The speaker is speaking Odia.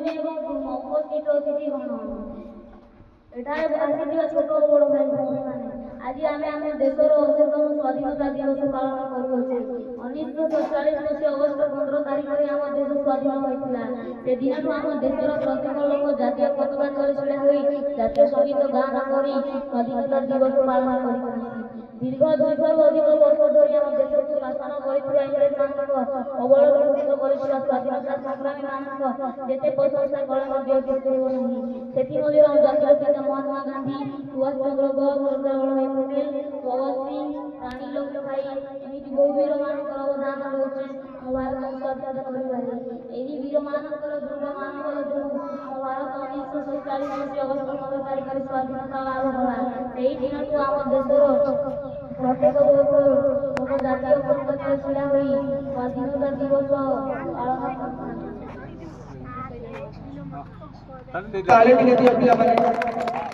ଭଉଣୀ ଏବଂ ଉପସ୍ଥିତ ଅତିଥିଗଣ, ଏଠାରେ ଆସିଥିବା ଛୋଟ ଓ ବଡ଼ ଭାଇ ଭଉଣୀମାନେ, ଆଜି ଆମେ ଆମ ଦେଶର 80ତମ ସ୍ୱାଧୀନତା ଦିବସ ପାଳନ କରୁଅଛେ। 1947 ମସିହା ଅଗଷ୍ଟ 15 ତାରିଖରେ ଆମ ଦେଶ ସ୍ୱାଧୀନ ହୋଇଥିଲା। ସେଦିନଠୁ ଆମ ଦେଶର ପ୍ରତ୍ୟେକ ଲୋକ ଜାତୀୟ ପତାକା ତଳେ ଛିଡ଼ା ହୋଇ ଜାତୀୟ ସଙ୍ଗୀତ ଗାନ କରି ସ୍ୱାଧୀନତା ଦିବସ ପାଳନ କରିଥାନ୍ତି। ଦୀର୍ଘ 200ରୁ ଅଧିକ ବର୍ଷ ଧରି ଆମ ଦେଶକୁ ଶାସନ କରିଥିବା ଇଂରେଜମାନଙ୍କ କବଳରୁ ମୁକ୍ତ କରିଥିବା ସ୍ୱାଧୀନତା ସଂଗ୍ରାମୀମାନଙ୍କ ଯେତେ ପ୍ରଶଂସା କଲେ ମଧ୍ୟ ଅତ୍ୟୁକ୍ତି ହେବ ନାହିଁ। ସେଥିମଧ୍ୟରୁ ଆମ ଜାତିର ପିତା ମହାତ୍ମା ଗାନ୍ଧୀ, ସୁଭାଷ ଚନ୍ଦ୍ର ବୋଷ, ସର୍ଦ୍ଦାର ବଲ୍ଲଭଭାଇ ପଟେଲ, ଭଗତ ସିଂ, ରାଣୀ ଲକ୍ଷ୍ମୀବାଇ ଏମିତି ବହୁ ବୀରମାନଙ୍କର ଅବଦାନ ରହିଛି ଆମ ଭାରତକୁ ସ୍ୱାଧୀନତା କରିବାରେ। ଏହି ବୀରମାନଙ୍କର ଦୃଢ଼ ମନୋବଳ ଯୋଗୁଁ ଆମ ଭାରତ 1947 ମସିହା ଅଗଷ୍ଟ 15 ତାରିଖରେ ସ୍ୱାଧୀନତା ଲାଭ କଲା। ସେହି ଦିନଠୁ ଆମ ଦେଶର ପ୍ରତ୍ୟେକ ବର୍ଷ ଲୋକ ଜାତୀୟ ପତାକା ତଳେ ଛିଡ଼ା ହୋଇ ସ୍ୱାଧୀନତା ଦିବସ ପାଳନ କରିଥାନ୍ତି। ତାହେଲେ ଟିକେ ଦିଅ ପିଲାମାନେ।